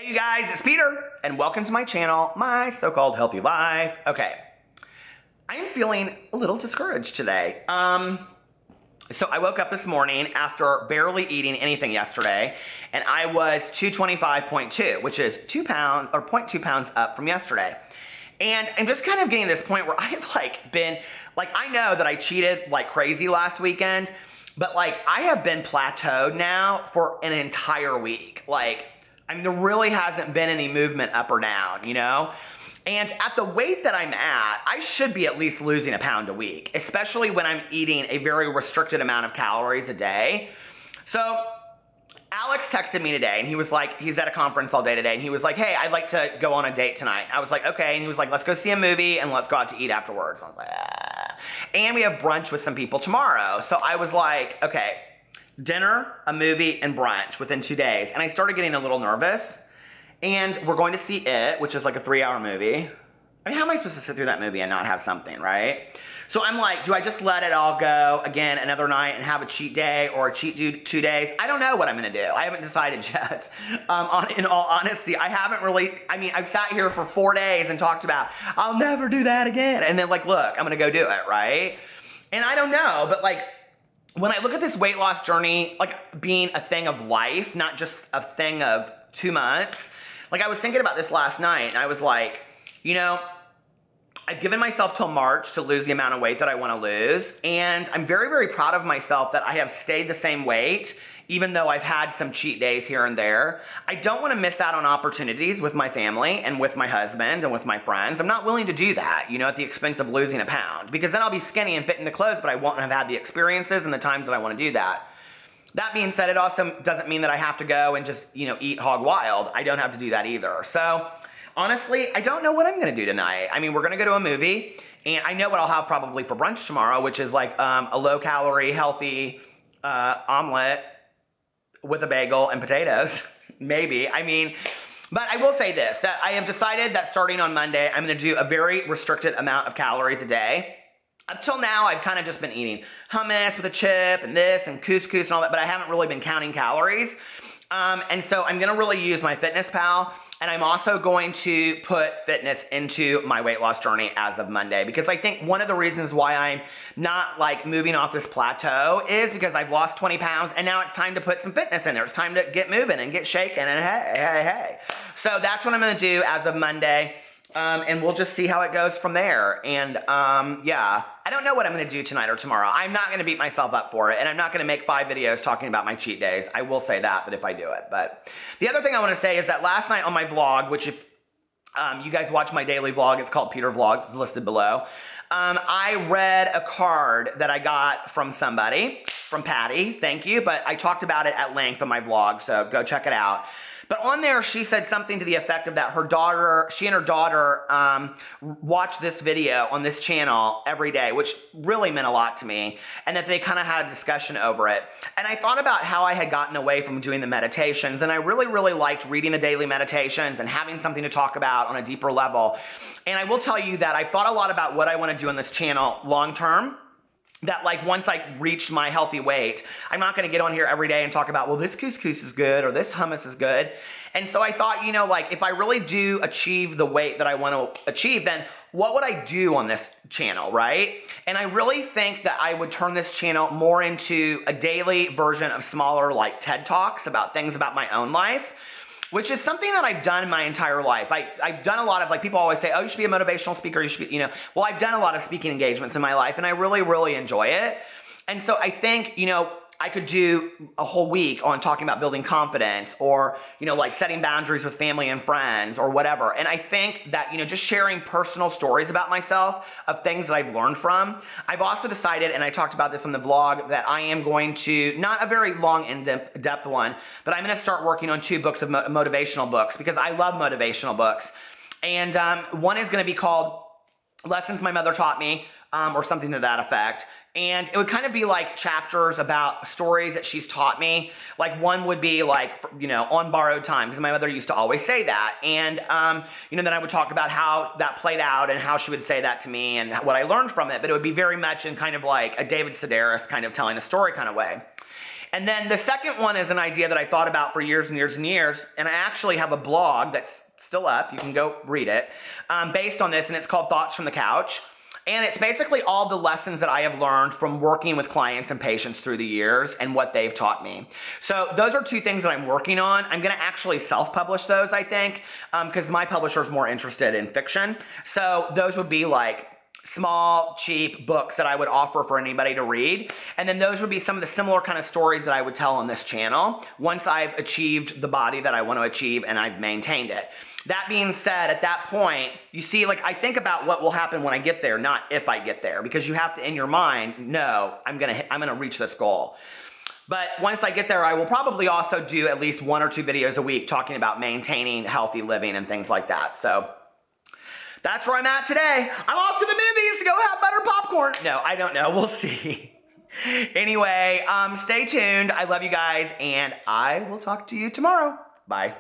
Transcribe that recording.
Hey you guys, it's Peter, and welcome to my channel, my so-called healthy life. Okay, I am feeling a little discouraged today. So I woke up this morning after barely eating anything yesterday, and I was 225.2, which is 2 pounds, or 0.2 pounds up from yesterday. And I'm just kind of getting to this point where I've been, I know that I cheated like crazy last weekend, but I have been plateaued now for an entire week. There really hasn't been any movement up or down, you know? And at the weight that I'm at, I should be at least losing a pound a week, especially when I'm eating a very restricted amount of calories a day. So Alex texted me today, and he was like, he's at a conference all day today, and he was like, hey, I'd like to go on a date tonight. I was like, okay, and he was like, let's go see a movie, and let's go out to eat afterwards. I was like, ah. And we have brunch with some people tomorrow. So I was like, okay, dinner, a movie, and brunch within 2 days. And I started getting a little nervous. And we're going to see It, which is like a 3-hour movie. I mean, how am I supposed to sit through that movie and not have something, right? So I'm like, do I just let it all go again another night and have a cheat day or a cheat 2 days? I don't know what I'm going to do. I haven't decided yet. In all honesty, I haven't really, I've sat here for 4 days and talked about, I'll never do that again. And then look, I'm going to go do it, right? And I don't know, but when I look at this weight loss journey, being a thing of life, not just a thing of 2 months, I was thinking about this last night, and I was like, you know, I've given myself till March to lose the amount of weight that I want to lose, and I'm very, very proud of myself that I have stayed the same weight, even though I've had some cheat days here and there. I don't want to miss out on opportunities with my family and with my husband and with my friends. I'm not willing to do that, you know, at the expense of losing a pound, because then I'll be skinny and fit into clothes, but I won't have had the experiences and the times that I want to do that. That being said, it also doesn't mean that I have to go and just, you know, eat hog wild. I don't have to do that either. So honestly, I don't know what I'm going to do tonight. We're going to go to a movie, and I know what I'll have probably for brunch tomorrow, which is a low-calorie, healthy omelet with a bagel and potatoes. Maybe. But I will say this, that I have decided that starting on Monday, I'm going to do a very restricted amount of calories a day. Up till now, I've kind of just been eating hummus with a chip and this and couscous and all that, but I haven't really been counting calories. And so I'm going to really use my FitnessPal, and I'm also going to put fitness into my weight loss journey as of Monday, because I think one of the reasons why I'm not moving off this plateau is because I've lost 20 pounds, and now it's time to put some fitness in there. It's time to get moving and get shaking, and hey. So that's what I'm going to do as of Monday. And we'll just see how it goes from there. And, yeah, I don't know what I'm going to do tonight or tomorrow. I'm not going to beat myself up for it, and I'm not going to make 5 videos talking about my cheat days. I will say that, but if I do it. But the other thing I want to say is that last night on my vlog, which if you guys watch my daily vlog, it's called Peter Vlogs, it's listed below. I read a card that I got from somebody, from Patty, thank you, but I talked about it at length on my vlog, so go check it out. But on there, she said something to the effect of that she and her daughter watch this video on this channel every day, which really meant a lot to me, and that they kind of had a discussion over it. And I thought about how I had gotten away from doing the meditations, and I really, really liked reading the daily meditations and having something to talk about on a deeper level. And I will tell you that I thought a lot about what I want to do on this channel long term. That once I reach my healthy weight, I'm not going to get on here every day and talk about, well, this couscous is good or this hummus is good. And so I thought, you know, if I really do achieve the weight that I want to achieve, then what would I do on this channel, right? And I really think that I would turn this channel more into a daily version of smaller TED Talks about things about my own life, which is something that I've done my entire life. I've done a lot of, people always say, oh, you should be a motivational speaker, you should be, you know. Well, I've done a lot of speaking engagements in my life, and I really, really enjoy it. And so I think, you know, I could do a whole week on talking about building confidence, or, you know, setting boundaries with family and friends or whatever. And I think that, you know, just sharing personal stories about myself of things that I've learned from. I've also decided, and I talked about this on the vlog, that I am going to, not a very long in-depth one, but I'm going to start working on 2 books of motivational books, because I love motivational books. And one is going to be called Lessons My Mother Taught Me, or something to that effect. And it would kind of be chapters about stories that she's taught me. One would be you know, on borrowed time, because my mother used to always say that. And, you know, then I would talk about how that played out and how she would say that to me and what I learned from it. But it would be very much in kind of a David Sedaris kind of telling a story kind of way. And then the second one is an idea that I thought about for years and years and years, and I actually have a blog that's still up. You can go read it, based on this, and it's called Thoughts from the Couch. And it's basically all the lessons that I have learned from working with clients and patients through the years and what they've taught me. So those are two things that I'm working on. I'm going to actually self-publish those, I think, because my publisher is more interested in fiction. So those would be like small, cheap books that I would offer for anybody to read. And then those would be some of the similar kind of stories that I would tell on this channel once I've achieved the body that I want to achieve and I've maintained it. That being said, at that point, you see, like, I think about what will happen when I get there, not if I get there, because you have to, in your mind, know I'm gonna reach this goal. But once I get there, I will probably also do at least 1 or 2 videos a week talking about maintaining healthy living and things like that. So that's where I'm at today. I'm off to the movies to go have butter popcorn. No, I don't know. We'll see. Anyway, stay tuned. I love you guys, and I will talk to you tomorrow. Bye.